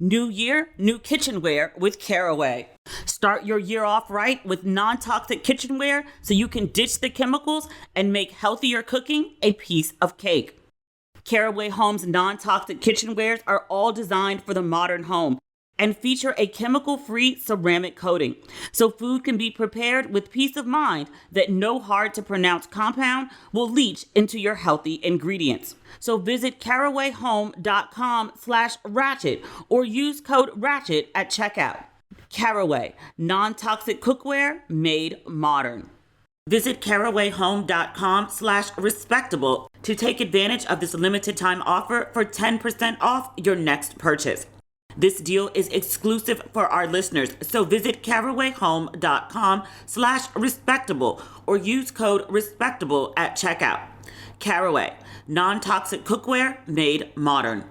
New year, new kitchenware with Caraway. Start your year off right with non-toxic kitchenware so you can ditch the chemicals and make healthier cooking a piece of cake. Caraway Home's non-toxic kitchenwares are all designed for the modern home and feature a chemical-free ceramic coating, so food can be prepared with peace of mind that no hard-to-pronounce compound will leach into your healthy ingredients. So visit carawayhome.com/ratchet or use code RATCHET at checkout. Caraway, non-toxic cookware made modern. Visit carawayhome.com/respectable to take advantage of this limited time offer for 10% off your next purchase. This deal is exclusive for our listeners, so visit carawayhome.com/respectable or use code RESPECTABLE at checkout. Caraway, non-toxic cookware made modern.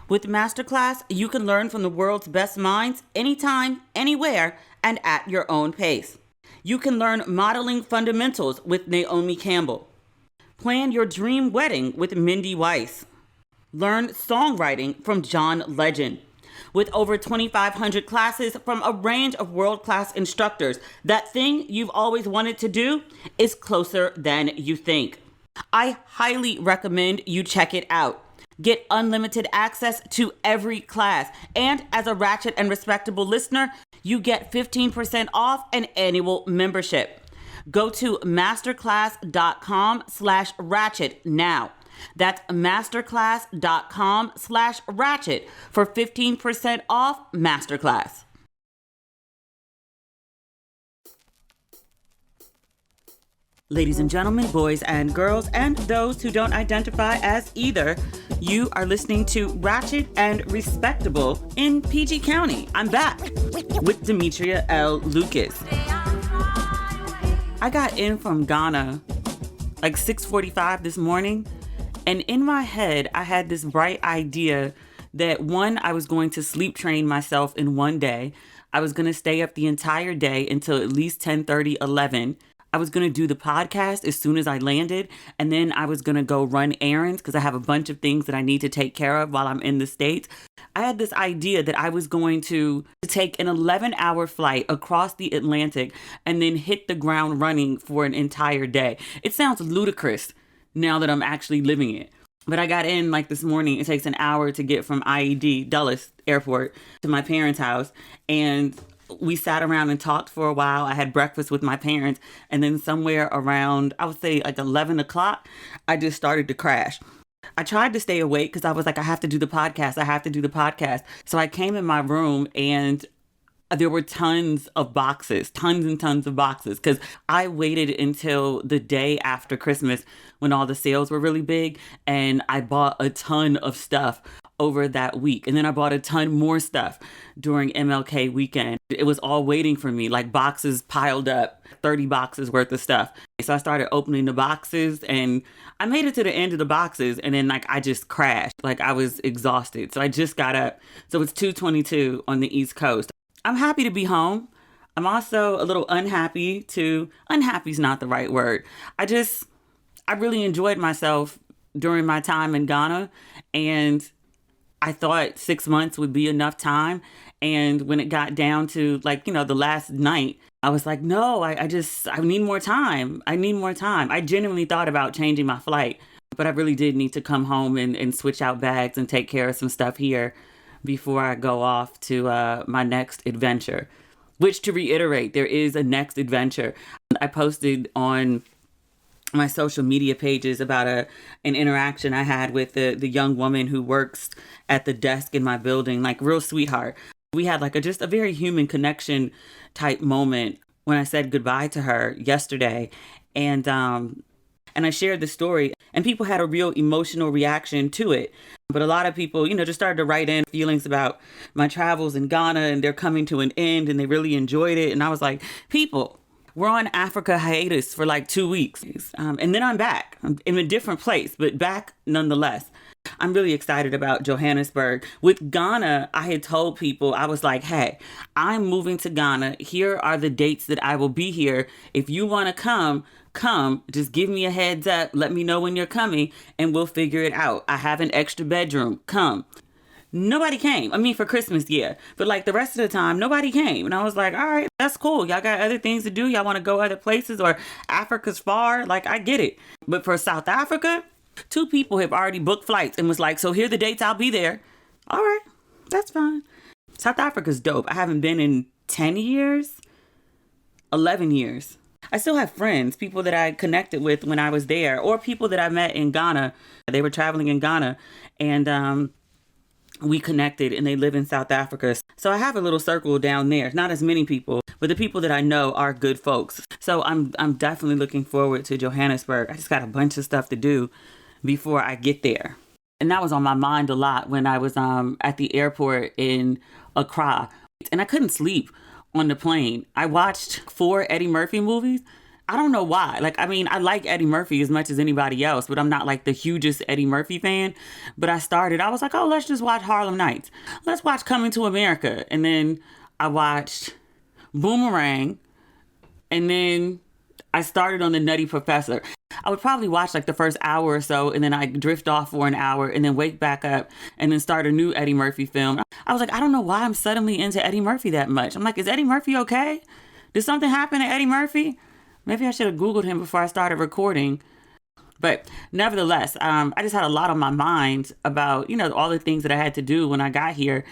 With Masterclass, you can learn from the world's best minds anytime, anywhere, and at your own pace. You can learn modeling fundamentals with Naomi Campbell. Plan your dream wedding with Mindy Weiss. Learn songwriting from John Legend. With over 2,500 classes from a range of world-class instructors, that thing you've always wanted to do is closer than you think. I highly recommend you check it out. Get unlimited access to every class. And as a Ratchet and Respectable listener, you get 15% off an annual membership. Go to masterclass.com/ratchet now. That's masterclass.com/ratchet for 15% off Masterclass. Ladies and gentlemen, boys and girls, and those who don't identify as either, you are listening to Ratchet and Respectable in PG County. I'm back with Demetria L. Lucas. I got in from Ghana like 6:45 this morning. And in my head, I had this bright idea that one, I was going to sleep train myself in one day. I was going to stay up the entire day until at least 10:30, 11. I was going to do the podcast as soon as I landed. And then I was going to go run errands because I have a bunch of things that I need to take care of while I'm in the States. I had this idea that I was going to take an 11-hour flight across the Atlantic and then hit the ground running for an entire day. It sounds ludicrous now that I'm actually living it. But I got in like this morning. It takes an hour to get from IED, Dulles Airport, to my parents' house. And we sat around and talked for a while. I had breakfast with my parents. And then somewhere around, I would say like 11 o'clock, I just started to crash. I tried to stay awake because I was like, I have to do the podcast. So I came in my room and there were tons and tons of boxes, because I waited until the day after Christmas when all the sales were really big, and I bought a ton of stuff over that week. And then I bought a ton more stuff during MLK weekend. It was all waiting for me, like boxes piled up, 30 boxes worth of stuff. So I started opening the boxes and I made it to the end of the boxes, and then I just crashed. I was exhausted. So I just got up. So it's 2:22 on the East Coast. I'm happy to be home. I'm also a little unhappy unhappy's not the right word. I really enjoyed myself during my time in Ghana, and I thought 6 months would be enough time. And when it got down to the last night, I was like, no, I need more time. I genuinely thought about changing my flight, but I really did need to come home and switch out bags and take care of some stuff here before I go off to my next adventure, which, to reiterate, there is a next adventure. I posted on my social media pages about an interaction I had with the young woman who works at the desk in my building, real sweetheart. We had just a very human connection type moment when I said goodbye to her yesterday. And I shared the story, and people had a real emotional reaction to it. But a lot of people, just started to write in feelings about my travels in Ghana, and they're coming to an end, and they really enjoyed it. And I was like, people, we're on Africa hiatus for 2 weeks. And then I'm back. I'm in a different place, but back nonetheless. I'm really excited about Johannesburg. With Ghana, I had told people, I was like, hey, I'm moving to Ghana. Here are the dates that I will be here. If you want to come, just give me a heads up. Let me know when you're coming and we'll figure it out. I have an extra bedroom. Come. Nobody came. I mean, for Christmas, yeah. But like the rest of the time, nobody came. And I was like, all right, that's cool. Y'all got other things to do. Y'all want to go other places, or Africa's far. Like, I get it. But for South Africa, 2 people have already booked flights and was like, so here are the dates, I'll be there. All right, that's fine. South Africa's dope. I haven't been in 10 years, 11 years. I still have friends, people that I connected with when I was there, or people that I met in Ghana. They were traveling in Ghana, and we connected, and they live in South Africa. So I have a little circle down there. Not as many people, but the people that I know are good folks. So I'm definitely looking forward to Johannesburg. I just got a bunch of stuff to do before I get there. And that was on my mind a lot when I was at the airport in Accra. And I couldn't sleep on the plane. I watched 4 Eddie Murphy movies. I don't know why. Like, I mean, I like Eddie Murphy as much as anybody else, but I'm not like the hugest Eddie Murphy fan. But I was like, oh, let's just watch Harlem Nights. Let's watch Coming to America. And then I watched Boomerang. And then I started on The Nutty Professor. I would probably watch like the first hour or so, and then I drift off for an hour and then wake back up and then start a new Eddie Murphy film. I was like, I don't know why I'm suddenly into Eddie Murphy that much. I'm like, is Eddie Murphy okay? Did something happen to Eddie Murphy? Maybe I should have Googled him before I started recording. But nevertheless, I just had a lot on my mind about, all the things that I had to do when I got here.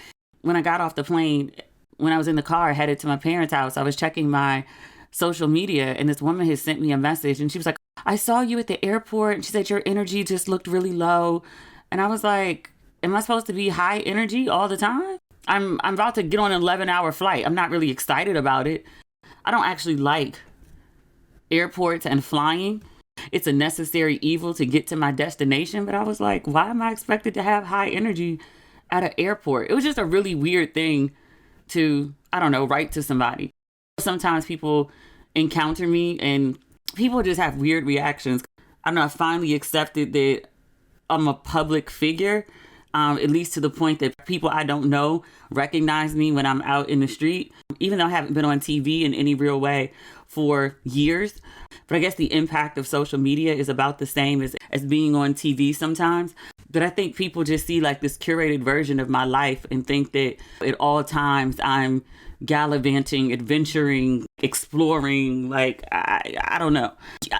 When I got off the plane, when I was in the car headed to my parents' house, I was checking my social media, and this woman had sent me a message, and she was like, I saw you at the airport, and she said your energy just looked really low. And I was like, am I supposed to be high energy all the time? I'm about to get on an 11-hour flight. I'm not really excited about it. I don't actually like airports and flying. It's a necessary evil to get to my destination. But I was like, why am I expected to have high energy at an airport? It was just a really weird thing to, write to somebody. Sometimes people encounter me and people just have weird reactions. I don't know, I finally accepted that I'm a public figure, at least to the point that people I don't know recognize me when I'm out in the street, even though I haven't been on TV in any real way for years. But I guess the impact of social media is about the same as being on TV sometimes. But I think people just see like this curated version of my life and think that at all times I'm gallivanting, adventuring, exploring, like, I don't know.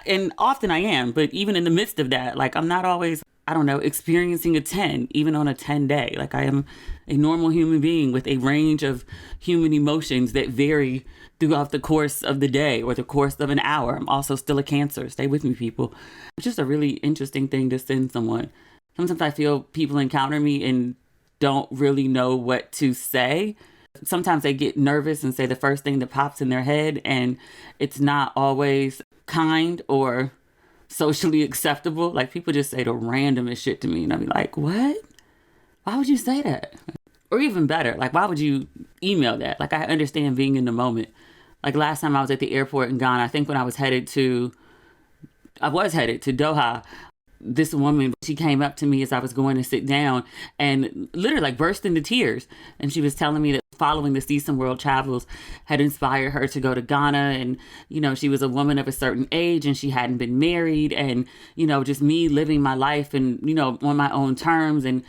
And often I am, but even in the midst of that, like, I'm not always, experiencing a 10, even on a 10 day. Like, I am a normal human being with a range of human emotions that vary throughout the course of the day or the course of an hour. I'm also still a Cancer. Stay with me, people. It's just a really interesting thing to send someone. Sometimes I feel people encounter me and don't really know what to say. Sometimes they get nervous and say the first thing that pops in their head, and it's not always kind or socially acceptable. Like, people just say the randomest shit to me, and I'll be like, what? Why would you say that? Or even better, like, why would you email that? Like, I understand being in the moment. Like, last time I was at the airport in Ghana, I think when I was headed to Doha, this woman, she came up to me as I was going to sit down and literally like burst into tears. And she was telling me that following the Season World Travels had inspired her to go to Ghana. And, she was a woman of a certain age and she hadn't been married. And, just me living my life and, on my own terms and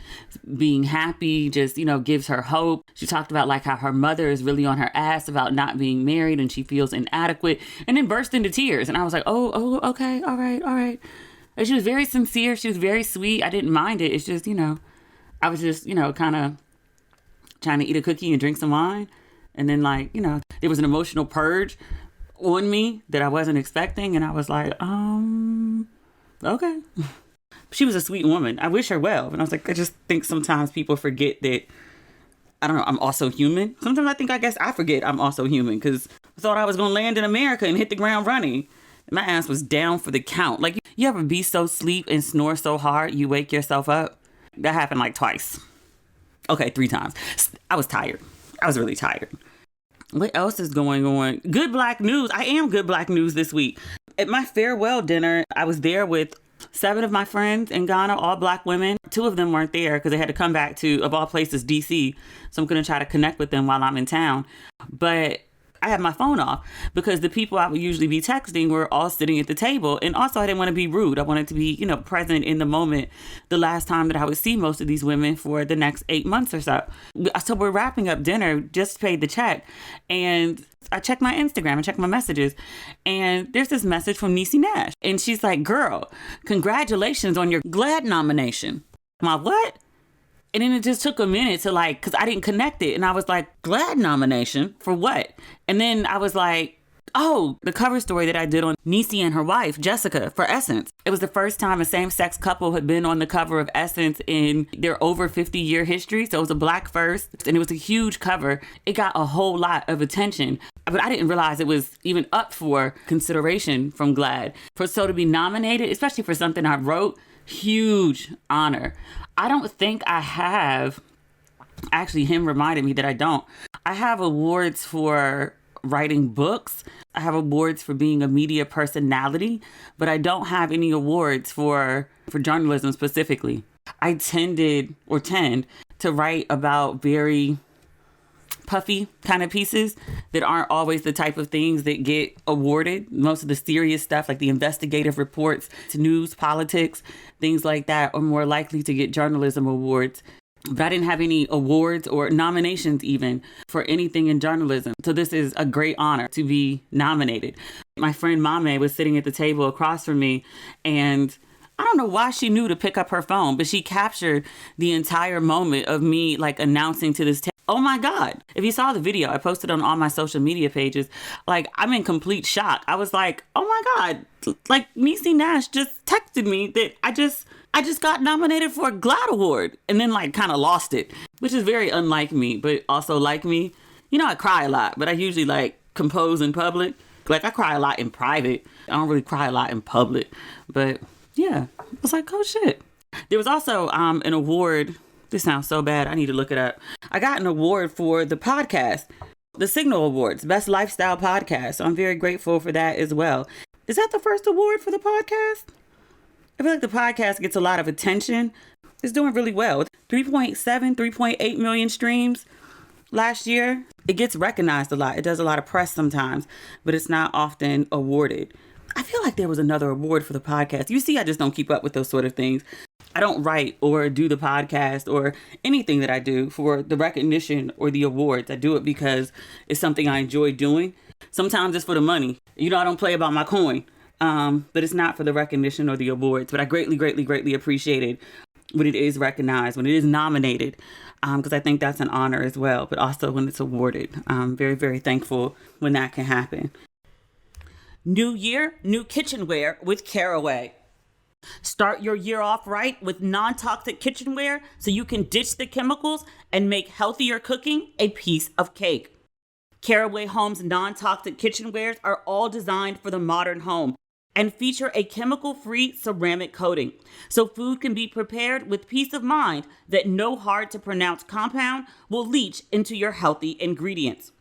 being happy just, gives her hope. She talked about like how her mother is really on her ass about not being married and she feels inadequate, and then burst into tears. And I was like, oh, okay. All right. And she was very sincere. She was very sweet. I didn't mind it. It's just, I was just, kind of trying to eat a cookie and drink some wine. And then like, there was an emotional purge on me that I wasn't expecting. And I was like, okay. She was a sweet woman. I wish her well. And I was like, I just think sometimes people forget that, I'm also human. Sometimes I guess I forget I'm also human because I thought I was going to land in America and hit the ground running. My ass was down for the count. Like, you ever be so asleep and snore so hard you wake yourself up? That happened like twice. Okay, 3 times. I was tired. I was really tired. What else is going on? Good Black news. I am good Black news this week. At my farewell dinner, I was there with 7 of my friends in Ghana, all Black women. 2 of them weren't there because they had to come back to, of all places, DC. So I'm going to try to connect with them while I'm in town. But I had my phone off because the people I would usually be texting were all sitting at the table. And also I didn't want to be rude. I wanted to be, present in the moment the last time that I would see most of these women for the next 8 months or so. So we're wrapping up dinner, just paid the check. And I checked my Instagram and checked my messages. And there's this message from Niecy Nash. And she's like, girl, congratulations on your GLAAD nomination. My what? And then it just took a minute to because I didn't connect it. And I was like, GLAAD nomination for what? And then I was like, oh, the cover story that I did on Niecy and her wife, Jessica, for Essence. It was the first time a same-sex couple had been on the cover of Essence in their over 50-year history. So it was a Black first, and it was a huge cover. It got a whole lot of attention. But I didn't realize it was even up for consideration from GLAAD. So to be nominated, especially for something I wrote, huge honor. I don't think I have, actually him reminded me that I don't. I have awards for writing books. I have awards for being a media personality, but I don't have any awards for journalism specifically. I tend to write about very puffy kind of pieces that aren't always the type of things that get awarded. Most of the serious stuff, like the investigative reports to news, politics, things like that, are more likely to get journalism awards. But I didn't have any awards or nominations even for anything in journalism. So this is a great honor to be nominated. My friend Mame was sitting at the table across from me, and I don't know why she knew to pick up her phone, but she captured the entire moment of me announcing to this oh my God. If you saw the video, I posted on all my social media pages, I'm in complete shock. I was like, oh my God, Niecy Nash just texted me that I just got nominated for a GLAAD award, and then kind of lost it, which is very unlike me, but also like me. I cry a lot, but I usually compose in public. I cry a lot in private. I don't really cry a lot in public, but yeah, I was like, oh shit. There was also an award. This sounds so bad. I need to look it up. I got an award for the podcast, the Signal Awards, Best Lifestyle Podcast. So I'm very grateful for that as well. Is that the first award for the podcast? I feel like the podcast gets a lot of attention. It's doing really well. 3.8 million streams last year. It gets recognized a lot. It does a lot of press sometimes, but it's not often awarded. I feel like there was another award for the podcast. You see, I just don't keep up with those sort of things. I don't write or do the podcast or anything that I do for the recognition or the awards. I do it because it's something I enjoy doing. Sometimes it's for the money. I don't play about my coin, but it's not for the recognition or the awards. But I greatly, greatly, greatly appreciate it when it is recognized, when it is nominated, because I think that's an honor as well, but also when it's awarded. I'm very, very thankful when that can happen. New year, new kitchenware with Caraway. Start your year off right with non-toxic kitchenware so you can ditch the chemicals and make healthier cooking a piece of cake. Caraway Holmes non-toxic kitchenwares are all designed for the modern home and feature a chemical-free ceramic coating, so food can be prepared with peace of mind that no hard-to-pronounce compound will leach into your healthy ingredients.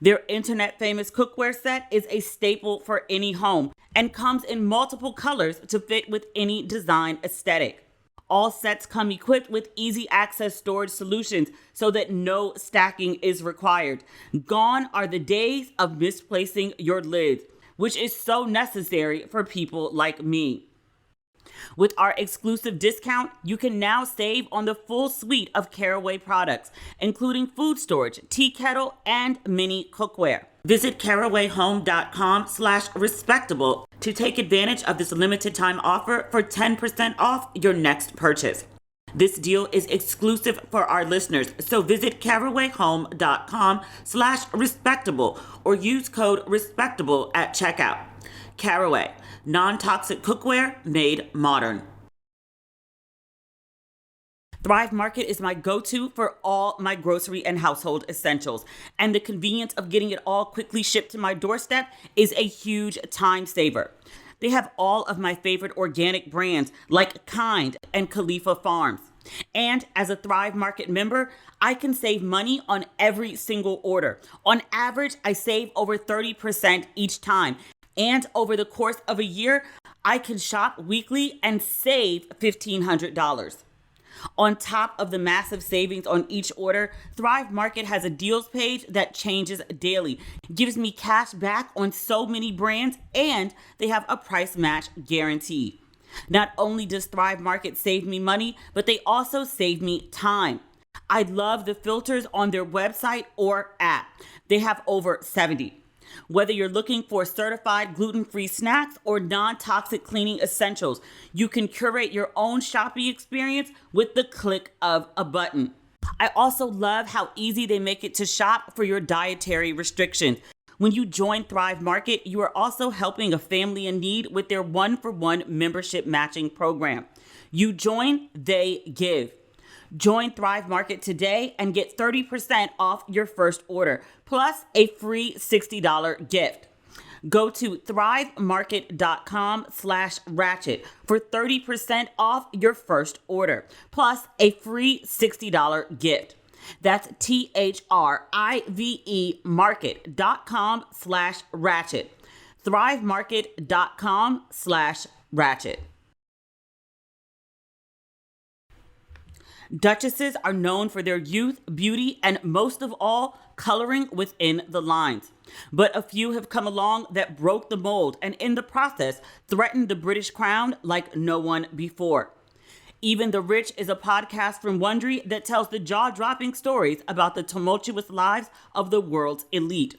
Their internet-famous cookware set is a staple for any home and comes in multiple colors to fit with any design aesthetic. All sets come equipped with easy access storage solutions so that no stacking is required. Gone are the days of misplacing your lids, which is so necessary for people like me. With our exclusive discount, you can now save on the full suite of Caraway products, including food storage, tea kettle, and mini cookware. Visit carawayhome.com/respectable to take advantage of this limited time offer for 10% off your next purchase. This deal is exclusive for our listeners, so visit carawayhome.com/respectable or use code respectable at checkout. Caraway, non-toxic cookware made modern. Thrive Market is my go-to for all my grocery and household essentials, and the convenience of getting it all quickly shipped to my doorstep is a huge time saver. They have all of my favorite organic brands like Kind and Khalifa Farms. And as a Thrive Market member, I can save money on every single order. On average, I save over 30% each time. And over the course of a year, I can shop weekly and save $1,500. On top of the massive savings on each order, Thrive Market has a deals page that changes daily, gives me cash back on so many brands, and they have a price match guarantee. Not only does Thrive Market save me money, but they also save me time. I love the filters on their website or app. They have over 70. Whether you're looking for certified gluten-free snacks or non-toxic cleaning essentials, you can curate your own shopping experience with the click of a button. I also love how easy they make it to shop for your dietary restrictions. When you join Thrive Market, you are also helping a family in need with their 1-for-1 membership matching program. You join, they give. Join Thrive Market today and get 30% off your first order, plus a free $60 gift. Go to thrivemarket.com/ratchet for 30% off your first order, plus a free $60 gift. That's THRIVE market.com/ratchet. thrivemarket.com/ratchet. Duchesses are known for their youth, beauty, and most of all, coloring within the lines. But a few have come along that broke the mold and in the process threatened the British crown like no one before. Even the Rich is a podcast from Wondery that tells the jaw-dropping stories about the tumultuous lives of the world's elite.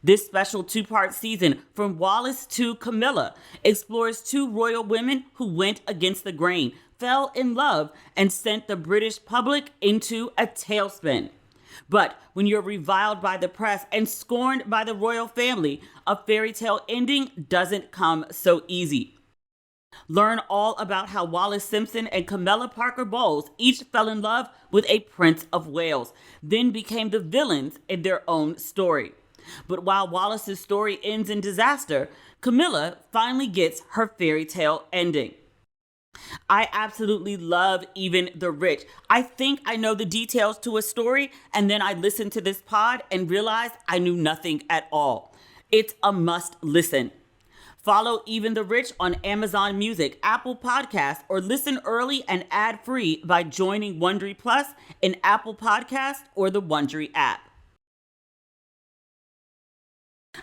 This special 2-part season, From Wallace to Camilla, explores 2 royal women who went against the grain, fell in love, and sent the British public into a tailspin. But when you're reviled by the press and scorned by the royal family, a fairy tale ending doesn't come so easy. Learn all about how Wallace Simpson and Camilla Parker Bowles each fell in love with a Prince of Wales, then became the villains in their own story. But while Wallace's story ends in disaster, Camilla finally gets her fairy tale ending. I absolutely love Even the Rich. I think I know the details to a story, and then I listened to this pod and realized I knew nothing at all. It's a must listen. Follow Even the Rich on Amazon Music, Apple Podcasts, or listen early and ad-free by joining Wondery Plus in Apple Podcasts or the Wondery app.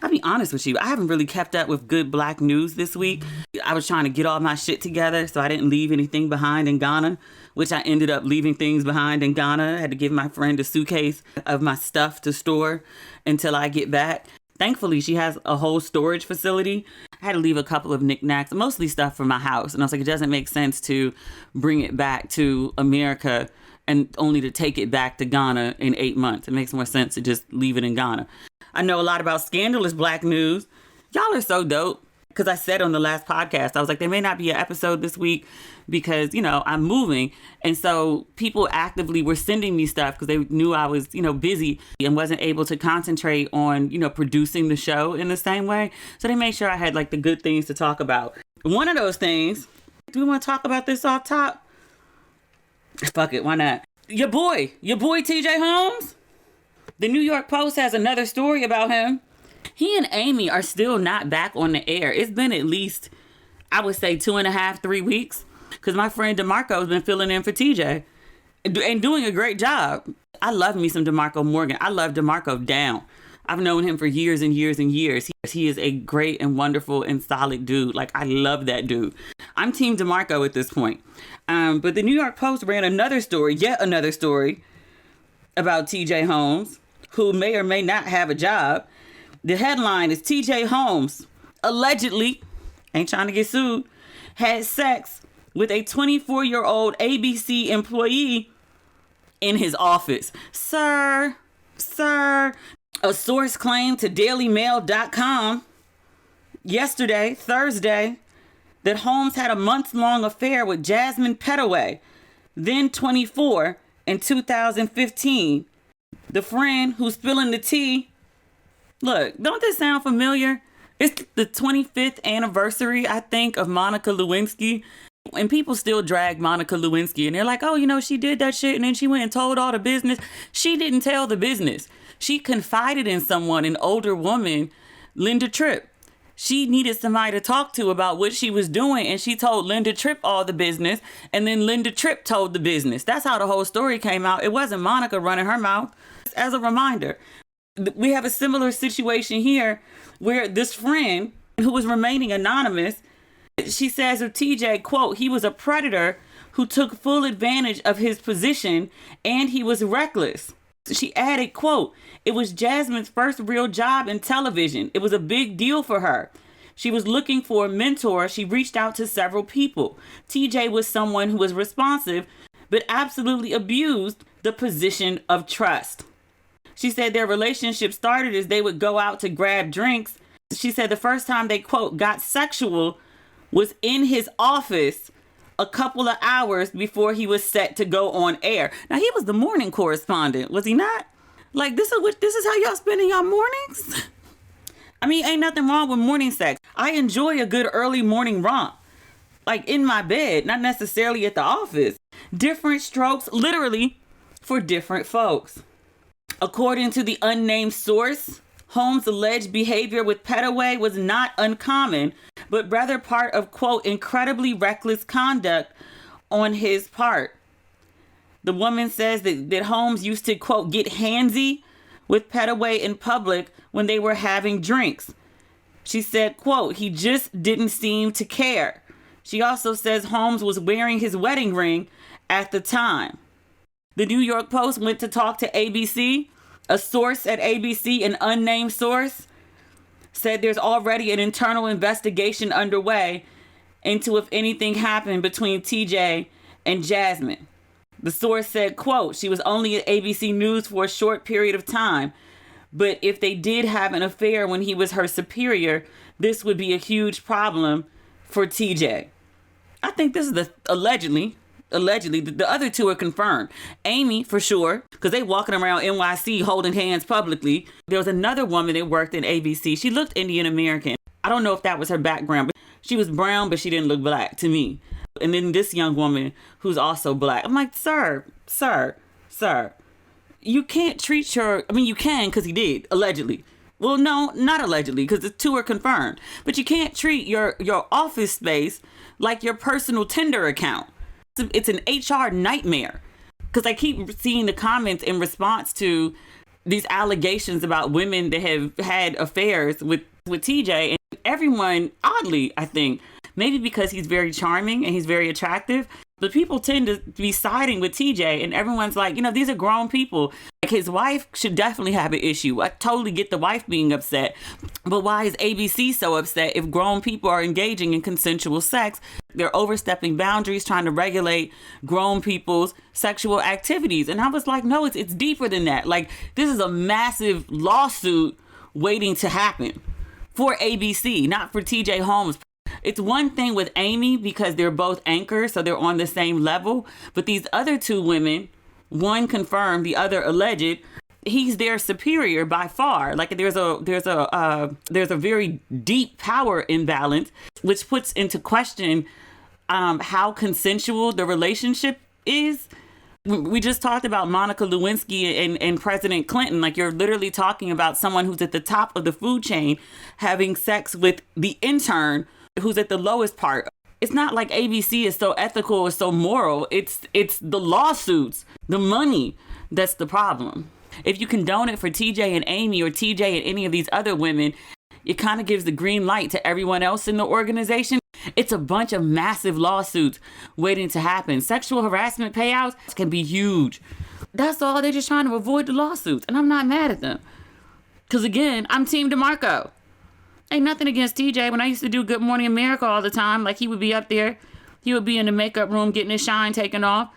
I'll be honest with you, I haven't really kept up with good Black news this week. I was trying to get all my shit together so I didn't leave anything behind in Ghana, which I ended up leaving things behind in Ghana. I had to give my friend a suitcase of my stuff to store until I get back. Thankfully, she has a whole storage facility. I had to leave a couple of knickknacks, mostly stuff from my house. And I was like, it doesn't make sense to bring it back to America and only to take it back to Ghana in 8 months. It makes more sense to just leave it in Ghana. I know a lot about scandalous Black news. Y'all are so dope. Because I said on the last podcast, I was like, there may not be an episode this week because, I'm moving. And so people actively were sending me stuff because they knew I was, busy and wasn't able to concentrate on, producing the show in the same way. So they made sure I had like the good things to talk about. One of those things, do we want to talk about this off top? Fuck it, why not? Your boy TJ Holmes. The New York Post has another story about him. He and Amy are still not back on the air. It's been at least, I would say 2.5, 3 weeks. Because my friend DeMarco has been filling in for TJ and doing a great job. I love me some DeMarco Morgan. I love DeMarco down. I've known him for years and years and years. He is a great and wonderful and solid dude. Like, I love that dude. I'm Team DeMarco at this point. But the New York Post ran yet another story about TJ Holmes, who may or may not have a job. The headline is TJ Holmes allegedly, ain't trying to get sued, had sex with a 24-year-old ABC employee in his office. Sir, a source claimed to dailymail.com yesterday, Thursday, that Holmes had a months-long affair with Jasmine Petaway, then 24, in 2015. The friend who's spilling the tea. Look, don't this sound familiar? It's the 25th anniversary, I think, of Monica Lewinsky. And people still drag Monica Lewinsky. And they're like, oh, she did that shit. And then she went and told all the business. She didn't tell the business. She confided in someone, an older woman, Linda Tripp. she needed somebody to talk to about what she was doing, and she told Linda Tripp all the business, and then Linda Tripp told the business. That's how the whole story came out. It wasn't Monica running her mouth. As a reminder, we have a similar situation here where this friend who was remaining anonymous, she says of TJ, quote, he was a predator who took full advantage of his position, and he was reckless. She added, quote, it was Jasmine's first real job in television. It was a big deal for her. She was looking for a mentor. She reached out to several people. TJ was someone who was responsive, but absolutely abused the position of trust. She said their relationship started as they would go out to grab drinks. She said the first time they, quote, got sexual was in his office a couple of hours before he was set to go on air. Now, he was the morning correspondent, was he not? Like, this is how y'all spending your mornings? I mean, ain't nothing wrong with morning sex. I enjoy a good early morning romp, like in my bed, not necessarily at the office. Different strokes, literally, for different folks. According to the unnamed source, Holmes' alleged behavior with Caraway was not uncommon, but rather part of, quote, incredibly reckless conduct on his part. The woman says that Holmes used to, quote, get handsy with Caraway in public when they were having drinks. She said, quote, he just didn't seem to care. She also says Holmes was wearing his wedding ring at the time. The New York Post went to talk to ABC. A source at ABC, an unnamed source, said there's already an internal investigation underway into if anything happened between TJ and Jasmine. The source said, quote, she was only at ABC News for a short period of time, but if they did have an affair when he was her superior, this would be a huge problem for TJ. I think this is the allegedly, the other two are confirmed. Amy, for sure, because they walking around NYC holding hands publicly. There was another woman that worked in ABC. She looked Indian American. I don't know if that was her background, but she was brown, but she didn't look black to me. And then this young woman who's also black. I'm like, sir, you can't treat you can because he did, allegedly. Well, no, not allegedly, because the two are confirmed. But you can't treat your office space like your personal Tinder account. It's an HR nightmare, because I keep seeing the comments in response to these allegations about women that have had affairs with TJ, and everyone, oddly, I think, maybe because he's very charming and he's very attractive, but people tend to be siding with TJ, and everyone's like, these are grown people. Like, his wife should definitely have an issue. I totally get the wife being upset, but why is ABC so upset if grown people are engaging in consensual sex? They're overstepping boundaries, trying to regulate grown people's sexual activities. And I was like, no, it's deeper than that. Like, this is a massive lawsuit waiting to happen for ABC, not for TJ Holmes. It's one thing with Amy because they're both anchors, so they're on the same level. But these other two women, one confirmed, the other alleged, he's their superior by far. Like, there's a very deep power imbalance, which puts into question how consensual the relationship is. We just talked about Monica Lewinsky and President Clinton. Like, you're literally talking about someone who's at the top of the food chain having sex with the intern who's at the lowest part. It's not like ABC is so ethical or so moral. It's the lawsuits, the money that's the problem. If you condone it for TJ and Amy or TJ and any of these other women, it kind of gives the green light to everyone else in the organization. It's a bunch of massive lawsuits waiting to happen. Sexual harassment payouts can be huge. That's all. They're just trying to avoid the lawsuits. And I'm not mad at them. Because again, I'm Team DeMarco. Ain't nothing against TJ. When I used to do Good Morning America all the time, like, he would be up there. He would be in the makeup room getting his shine taken off.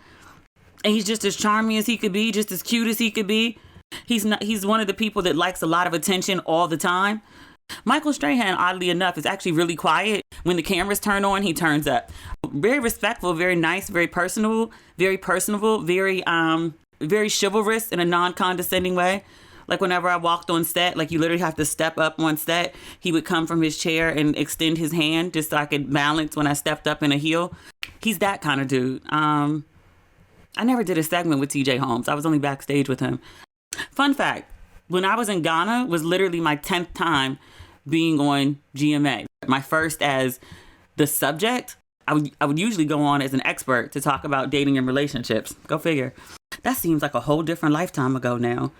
And he's just as charming as he could be, just as cute as he could be. He's one of the people that likes a lot of attention all the time. Michael Strahan, oddly enough, is actually really quiet. When the cameras turn on, he turns up. Very respectful, very nice, very personable, very chivalrous in a non-condescending way. Like, whenever I walked on set, like, you literally have to step up on set. He would come from his chair and extend his hand just so I could balance when I stepped up in a heel. He's that kind of dude. I never did a segment with TJ Holmes. I was only backstage with him. Fun fact, when I was in Ghana, was literally my 10th time being on GMA. My first as the subject, I would usually go on as an expert to talk about dating and relationships. Go figure. That seems like a whole different lifetime ago now.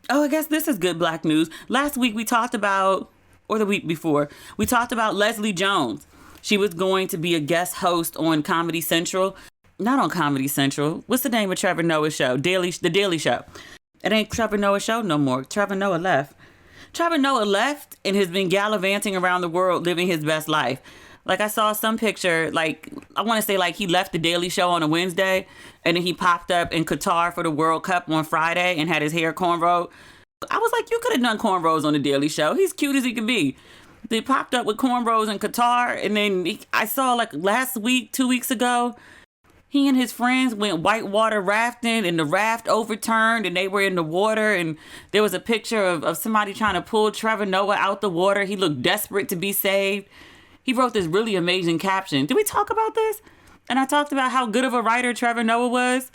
Oh, I guess this is good Black news. Last week we talked about, or the week before, we talked about Leslie Jones. She was going to be a guest host on Comedy Central. Not on Comedy Central. What's the name of Trevor Noah's show? The Daily Show. It ain't Trevor Noah's show no more. Trevor Noah left. Trevor Noah left and has been gallivanting around the world living his best life. Like, I saw some picture, like, I want to say, like, he left the Daily Show on a Wednesday, and then he popped up in Qatar for the World Cup on Friday and had his hair cornrowed. I was like, you could have done cornrows on the Daily Show. He's cute as he could be. They popped up with cornrows in Qatar, and then I saw, like, last week, 2 weeks ago, he and his friends went whitewater rafting, and the raft overturned, and they were in the water, and there was a picture of somebody trying to pull Trevor Noah out the water. He looked desperate to be saved. He wrote this really amazing caption. Did we talk about this? And I talked about how good of a writer Trevor Noah was.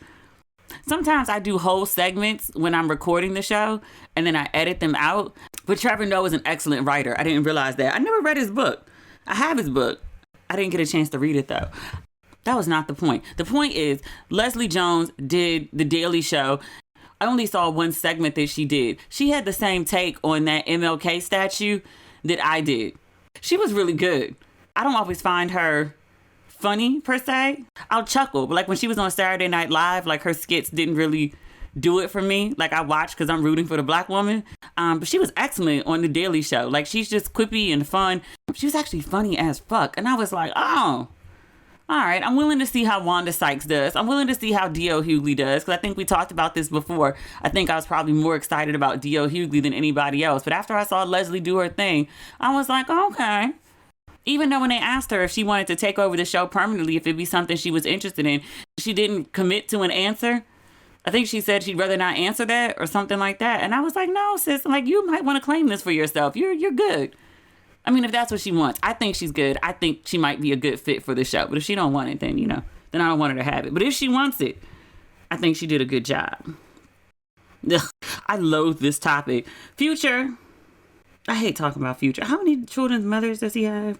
Sometimes I do whole segments when I'm recording the show, and then I edit them out. But Trevor Noah is an excellent writer. I didn't realize that. I never read his book. I have his book. I didn't get a chance to read it, though. That was not the point. The point is, Leslie Jones did The Daily Show. I only saw one segment that she did. She had the same take on that MLK statue that I did. She was really good. I don't always find her funny, per se. I'll chuckle. But like when she was on Saturday Night Live, like her skits didn't really do it for me. Like I watched because I'm rooting for the Black woman. But she was excellent on The Daily Show. Like she's just quippy and fun. She was actually funny as fuck. And I was like, oh, all right. I'm willing to see how Wanda Sykes does. I'm willing to see how D.O. Hughley does. Because I think we talked about this before. I think I was probably more excited about D.O. Hughley than anybody else. But after I saw Leslie do her thing, I was like, okay. Even though when they asked her if she wanted to take over the show permanently, if it'd be something she was interested in, she didn't commit to an answer. I think she said she'd rather not answer that or something like that. And I was like, no, sis, like you might want to claim this for yourself. You're good. I mean, if that's what she wants, I think she's good. I think she might be a good fit for the show. But if she don't want it, then, then I don't want her to have it. But if she wants it, I think she did a good job. Ugh, I loathe this topic. Future. I hate talking about Future. How many children's mothers does he have?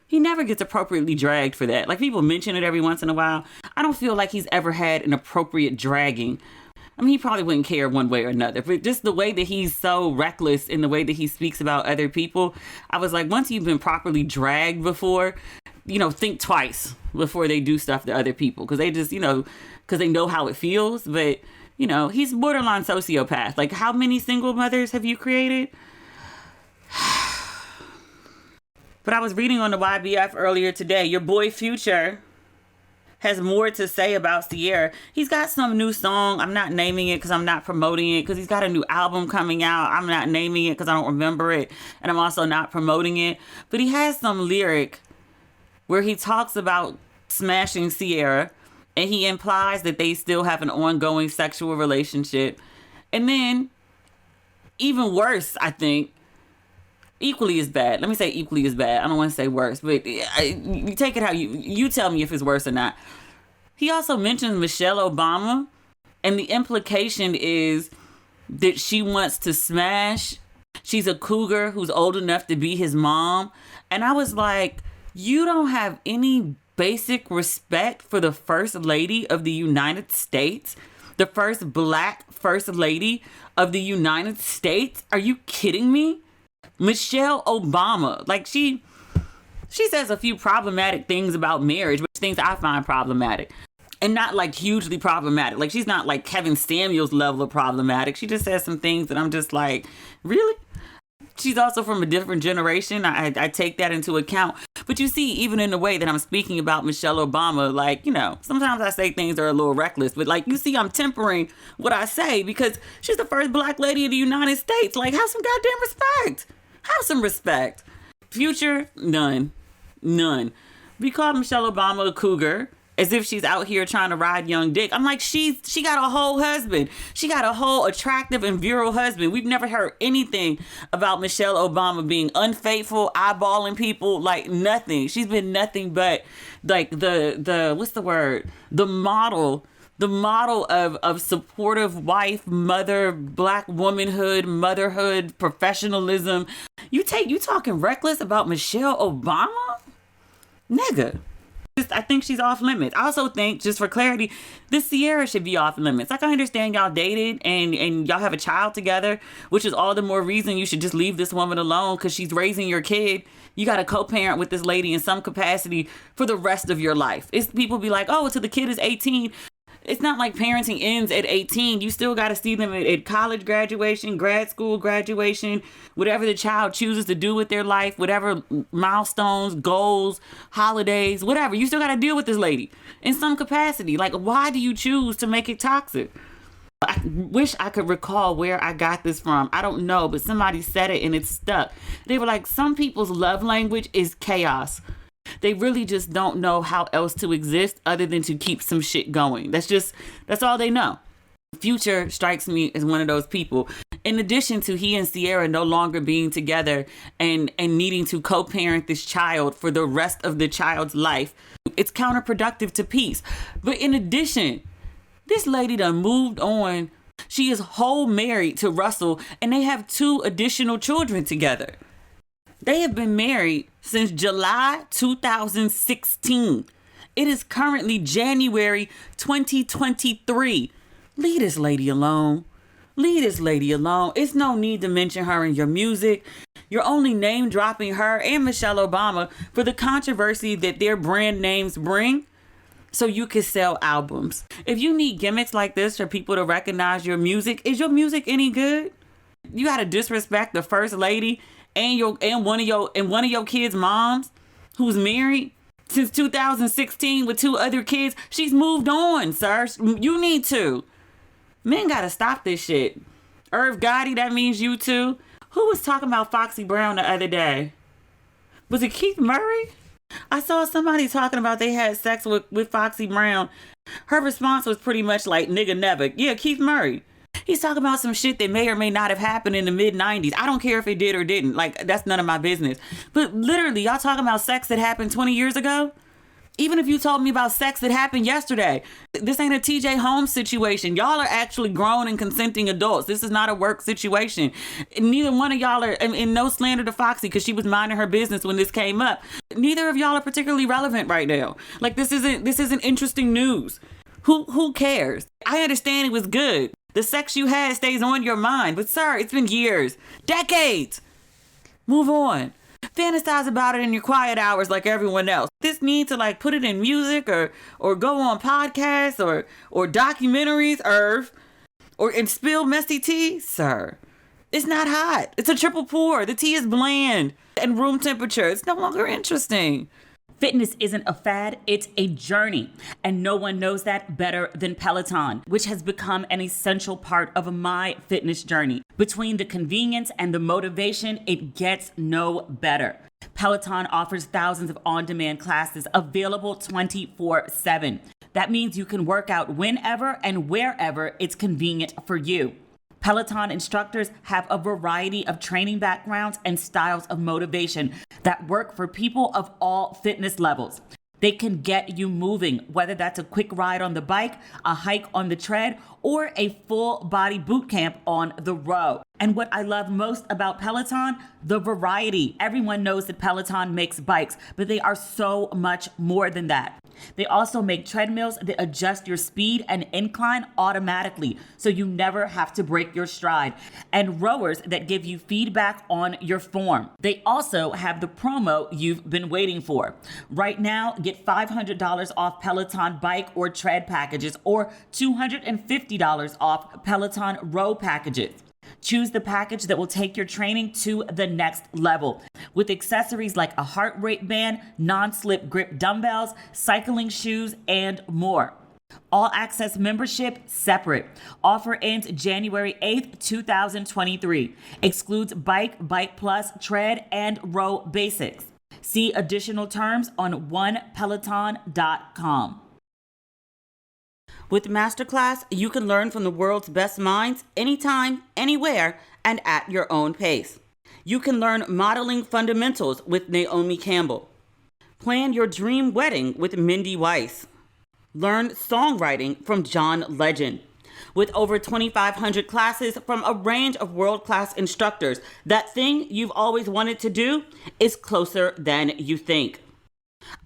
He never gets appropriately dragged for that. Like, people mention it every once in a while. I don't feel like he's ever had an appropriate dragging. I mean, he probably wouldn't care one way or another, but just the way that he's so reckless in the way that he speaks about other people, I was like, once you've been properly dragged before, think twice before they do stuff to other people. Because they just, because they know how it feels. But, he's borderline sociopath. Like, how many single mothers have you created? But I was reading on the YBF earlier today, your boy Future has more to say about Ciara. He's got some new song. I'm not naming it because I'm not promoting it, because he's got a new album coming out. I'm not naming it because I don't remember it, and I'm also not promoting it. But he has some lyric where he talks about smashing Ciara, and he implies that they still have an ongoing sexual relationship. And then, even worse, I think, equally as bad. Let me say equally as bad. I don't want to say worse, but you take it how you tell me if it's worse or not. He also mentions Michelle Obama, and the implication is that she wants to smash. She's a cougar who's old enough to be his mom. And I was like, you don't have any basic respect for the First Lady of the United States? The first Black First Lady of the United States? Are you kidding me? Michelle Obama, like she says a few problematic things about marriage, which things I find problematic, and not like hugely problematic. Like she's not like Kevin Samuels level of problematic. She just says some things that I'm just like, really? She's also from a different generation. I take that into account. But you see, even in the way that I'm speaking about Michelle Obama, like, sometimes I say things that are a little reckless, but like, you see, I'm tempering what I say because she's the first Black lady of the United States. Like, have some goddamn respect. Have some respect. Future, none. We call Michelle Obama a cougar as if she's out here trying to ride young dick. I'm like, she got a whole husband. She got a whole attractive and virile husband. We've never heard anything about Michelle Obama being unfaithful, eyeballing people, like nothing. She's been nothing but like the what's the word? The model the model of supportive wife, mother, black womanhood, motherhood, professionalism. You talking reckless about Michelle Obama? Nigga. I think she's off limits. I also think, just for clarity, this Ciara should be off limits. Like, I understand y'all dated and y'all have a child together, which is all the more reason you should just leave this woman alone, because she's raising your kid. You got to co-parent with this lady in some capacity for the rest of your life. It's people be like, oh, until the kid is 18. It's not like parenting ends at 18. You still got to see them at college graduation, grad school graduation, whatever the child chooses to do with their life, whatever milestones, goals, holidays, whatever. You still got to deal with this lady in some capacity. Like, why do you choose to make it toxic? I wish I could recall where I got this from. I don't know, but somebody said it and it stuck. They were like, some people's love language is chaos. They really just don't know how else to exist other than to keep some shit going. That's all they know. Future strikes me as one of those people. In addition to he and Ciara no longer being together and needing to co-parent this child for the rest of the child's life, it's counterproductive to peace. But in addition, this lady done moved on. She is whole married to Russell, and they have 2 additional children together. They have been married since July 2016. It is currently January 2023. Leave this lady alone. Leave this lady alone. It's no need to mention her in your music. You're only name dropping her and Michelle Obama for the controversy that their brand names bring, so you can sell albums. If you need gimmicks like this for people to recognize your music, is your music any good? You gotta disrespect the first lady and one of your kids' moms, who's married since 2016 with 2 other kids. She's moved on, sir. You need to. Men gotta stop this shit. Irv Gotti, that means you too. Who was talking about Foxy Brown the other day? Was it Keith Murray? I saw somebody talking about they had sex with Foxy Brown. Her response was pretty much like, nigga never. Yeah, Keith Murray. He's talking about some shit that may or may not have happened in the mid-90s. I don't care if it did or didn't. Like, that's none of my business. But literally, y'all talking about sex that happened 20 years ago? Even if you told me about sex that happened yesterday, this ain't a TJ Holmes situation. Y'all are actually grown and consenting adults. This is not a work situation. Neither one of y'all are, and no slander to Foxy because she was minding her business when this came up. Neither of y'all are particularly relevant right now. Like, this isn't interesting news. Who cares? I understand it was good. The sex you had stays on your mind. But sir, it's been years, decades. Move on. Fantasize about it in your quiet hours like everyone else. This need to like put it in music or go on podcasts or documentaries, and spill messy tea, sir. It's not hot. It's a triple pour. The tea is bland and room temperature. It's no longer interesting. Fitness isn't a fad, it's a journey. And no one knows that better than Peloton, which has become an essential part of my fitness journey. Between the convenience and the motivation, it gets no better. Peloton offers thousands of on-demand classes available 24/7. That means you can work out whenever and wherever it's convenient for you. Peloton instructors have a variety of training backgrounds and styles of motivation that work for people of all fitness levels. They can get you moving, whether that's a quick ride on the bike, a hike on the tread, or a full body boot camp on the row. And what I love most about Peloton, the variety. Everyone knows that Peloton makes bikes, but they are so much more than that. They also make treadmills that adjust your speed and incline automatically, so you never have to break your stride, and rowers that give you feedback on your form. They also have the promo you've been waiting for. Right now, get $500 off Peloton bike or tread packages, or $250 off Peloton row packages. Choose the package that will take your training to the next level, with accessories like a heart rate band, non-slip grip dumbbells, cycling shoes, and more. All access membership separate. Offer ends January 8th, 2023. Excludes bike plus, tread, and row basics. See additional terms on onepeloton.com. With Masterclass, you can learn from the world's best minds anytime, anywhere, and at your own pace. You can learn modeling fundamentals with Naomi Campbell. Plan your dream wedding with Mindy Weiss. Learn songwriting from John Legend. With over 2,500 classes from a range of world-class instructors, that thing you've always wanted to do is closer than you think.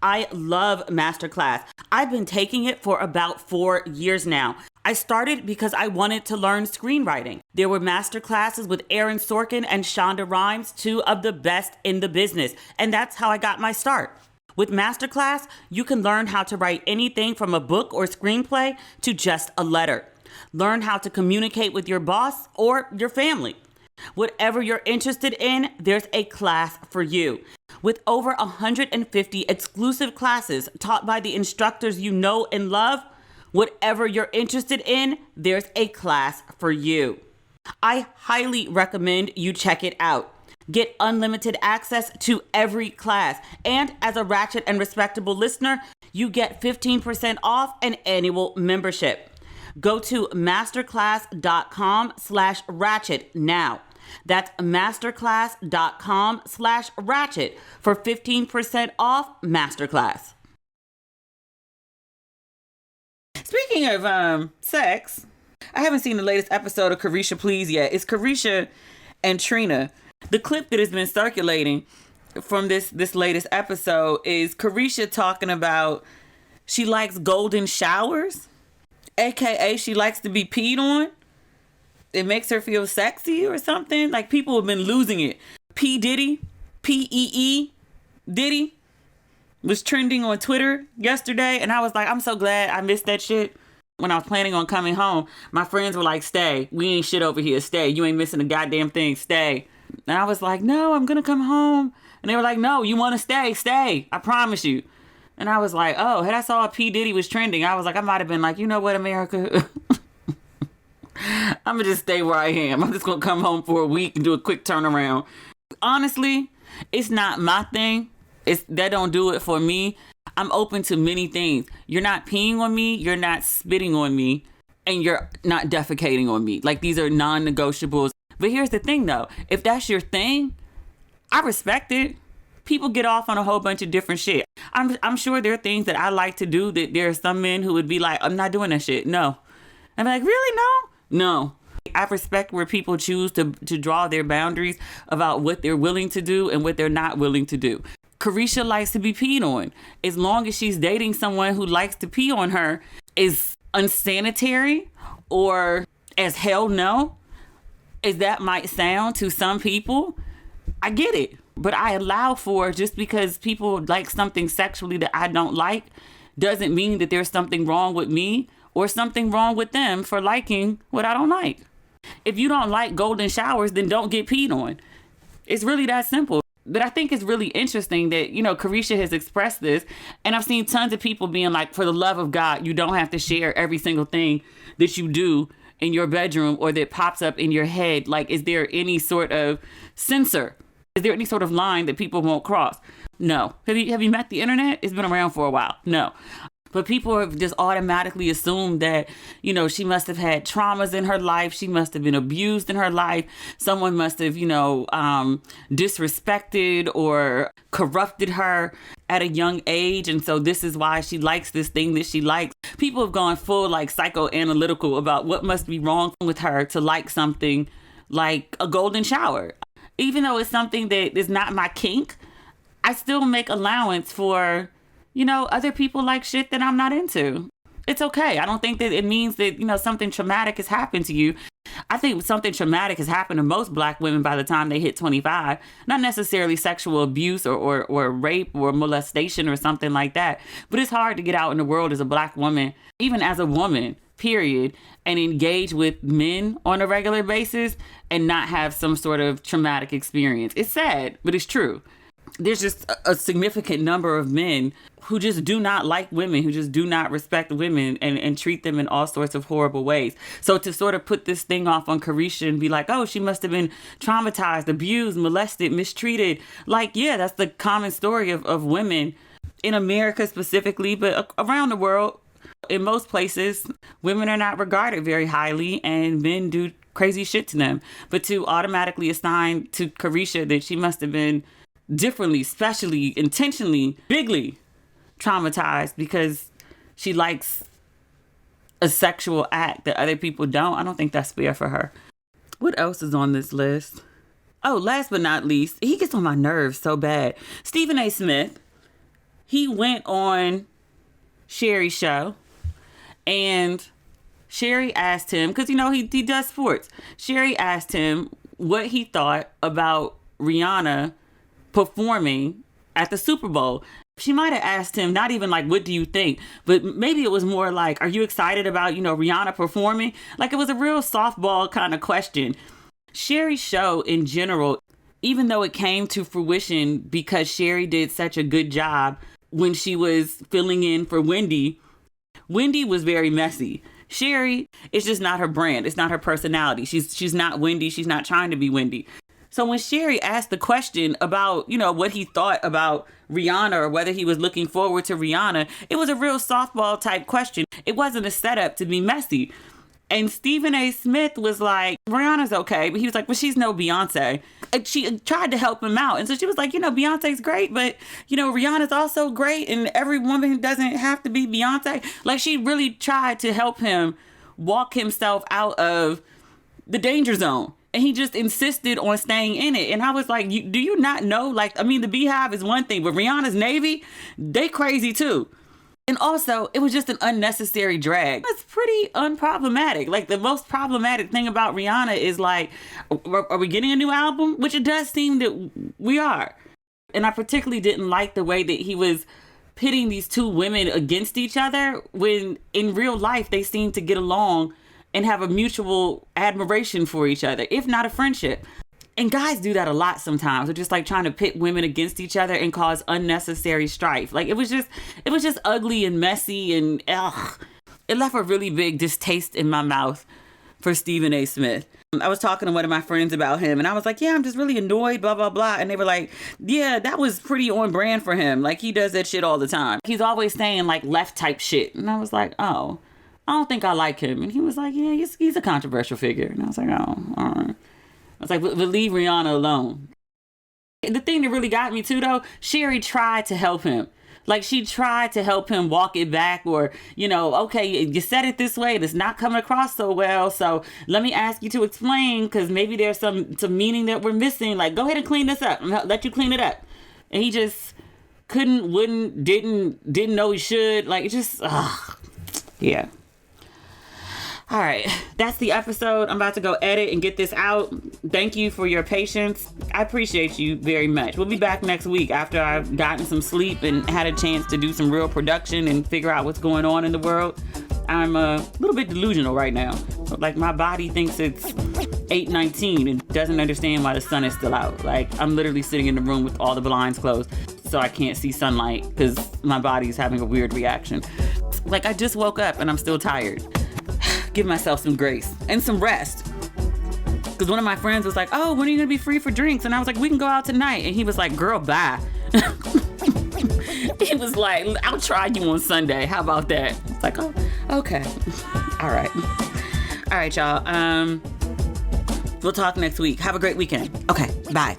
I love Masterclass. I've been taking it for about 4 years now. I started because I wanted to learn screenwriting. There were masterclasses with Aaron Sorkin and Shonda Rhimes, two of the best in the business, and that's how I got my start. With Masterclass, you can learn how to write anything from a book or screenplay to just a letter. Learn how to communicate with your boss or your family. Whatever you're interested in, there's a class for you. With over 150 exclusive classes taught by the instructors you know and love, whatever you're interested in, there's a class for you. I highly recommend you check it out. Get unlimited access to every class. And as a Ratchet and Respectable listener, you get 15% off an annual membership. Go to masterclass.com/ratchet now. That's masterclass.com/ratchet for 15% off Masterclass. Speaking of sex, I haven't seen the latest episode of Carisha Please yet. It's Carisha and Trina. The clip that has been circulating from this latest episode is Carisha talking about she likes golden showers, aka she likes to be peed on. It makes her feel sexy or something. Like, people have been losing it. P. Diddy, P-E-E, Diddy, was trending on Twitter yesterday. And I was like, I'm so glad I missed that shit. When I was planning on coming home, my friends were like, stay. We ain't shit over here. Stay. You ain't missing a goddamn thing. Stay. And I was like, no, I'm going to come home. And they were like, no, you want to stay. Stay. I promise you. And I was like, oh, had I saw P. Diddy was trending, I was like, I might have been like, you know what, America? I'm going to just stay where I am. I'm just going to come home for a week and do a quick turnaround. Honestly, it's not my thing. That don't do it for me. I'm open to many things. You're not peeing on me. You're not spitting on me. And you're not defecating on me. Like, these are non-negotiables. But here's the thing, though. If that's your thing, I respect it. People get off on a whole bunch of different shit. I'm sure there are things that I like to do that there are some men who would be like, I'm not doing that shit. No. I'm like, really? No? No. I respect where people choose to draw their boundaries about what they're willing to do and what they're not willing to do. Carisha likes to be peed on. As long as she's dating someone who likes to pee on her is unsanitary or as hell no, as that might sound to some people, I get it. But I allow for, just because people like something sexually that I don't like doesn't mean that there's something wrong with me or something wrong with them for liking what I don't like. If you don't like golden showers, then don't get peed on. It's really that simple. But I think it's really interesting that, you know, Carisha has expressed this, and I've seen tons of people being like, for the love of God, you don't have to share every single thing that you do in your bedroom or that pops up in your head. Like, is there any sort of censor? Is there any sort of line that people won't cross? No. Have you met the internet? It's been around for a while. No. But people have just automatically assumed that, you know, she must have had traumas in her life. She must have been abused in her life. Someone must have, you know, disrespected or corrupted her at a young age. And so this is why she likes this thing that she likes. People have gone full like psychoanalytical about what must be wrong with her to like something like a golden shower. Even though it's something that is not my kink, I still make allowance for, you know, other people like shit that I'm not into. It's okay. I don't think that it means that, you know, something traumatic has happened to you. I think something traumatic has happened to most Black women by the time they hit 25. Not necessarily sexual abuse or rape or molestation or something like that. But it's hard to get out in the world as a Black woman, even as a woman, period, and engage with men on a regular basis and not have some sort of traumatic experience. It's sad, but it's true. There's just a significant number of men who just do not like women, who just do not respect women and treat them in all sorts of horrible ways. So to sort of put this thing off on Carisha and be like, oh, she must have been traumatized, abused, molested, mistreated. Like, yeah, that's the common story of women in America specifically, but around the world. In most places, women are not regarded very highly and men do crazy shit to them. But to automatically assign to Carisha that she must have been differently, specially, intentionally, bigly traumatized because she likes a sexual act that other people don't. I don't think that's fair for her. What else is on this list? Oh, last but not least, he gets on my nerves so bad. Stephen A. Smith, he went on Sherri's show, and Sherri asked him, because, he does sports. Sherri asked him what he thought about Rihanna performing at the Super Bowl. She might have asked him, not even like, what do you think? But maybe it was more like, are you excited about, Rihanna performing? Like, it was a real softball kind of question. Sherri's show in general, even though it came to fruition because Sherri did such a good job when she was filling in for Wendy was very messy. Sherri, it's just not her brand. It's not her personality. She's not Wendy. She's not trying to be Wendy. So when Sherri asked the question about, what he thought about Rihanna or whether he was looking forward to Rihanna, it was a real softball type question. It wasn't a setup to be messy. And Stephen A. Smith was like, Rihanna's okay. But he was like, well, she's no Beyonce. And she tried to help him out. And so she was like, Beyonce's great, but, Rihanna's also great. And every woman doesn't have to be Beyonce. Like, she really tried to help him walk himself out of the danger zone. And he just insisted on staying in it. And I was like, do you not know? The Beehive is one thing, but Rihanna's Navy, they crazy too. And also, it was just an unnecessary drag. It's pretty unproblematic. Like, the most problematic thing about Rihanna is like, are we getting a new album? Which it does seem that we are. And I particularly didn't like the way that he was pitting these two women against each other when in real life they seem to get along and have a mutual admiration for each other, if not a friendship. And guys do that a lot sometimes. They're just like trying to pit women against each other and cause unnecessary strife. Like, it was just ugly and messy, and it left a really big distaste in my mouth for Stephen A. Smith. I was talking to one of my friends about him, and I was like, yeah, I'm just really annoyed, blah, blah, blah. And they were like, yeah, that was pretty on brand for him. Like, he does that shit all the time. He's always saying like left type shit. And I was like, oh, I don't think I like him. And he was like, yeah, he's a controversial figure. And I was like, oh, all right. I was like, but leave Rihanna alone. The thing that really got me too, though, Sherri tried to help him. Like, she tried to help him walk it back, or, okay, you said it this way, it's not coming across so well, so let me ask you to explain, because maybe there's some meaning that we're missing. Like, go ahead and clean this up. I'll let you clean it up. And he just couldn't, wouldn't, didn't know he should. Like, it just, yeah. All right, that's the episode. I'm about to go edit and get this out. Thank you for your patience. I appreciate you very much. We'll be back next week after I've gotten some sleep and had a chance to do some real production and figure out what's going on in the world. I'm a little bit delusional right now. Like, my body thinks it's 8:19 and doesn't understand why the sun is still out. Like, I'm literally sitting in the room with all the blinds closed so I can't see sunlight because my body's having a weird reaction. Like, I just woke up and I'm still tired. Give myself some grace and some rest. Because one of my friends was like, oh, when are you going to be free for drinks? And I was like, we can go out tonight. And he was like, girl, bye. He was like, I'll try you on Sunday. How about that? It's like, oh, okay. All right. All right, y'all. We'll talk next week. Have a great weekend. Okay, bye.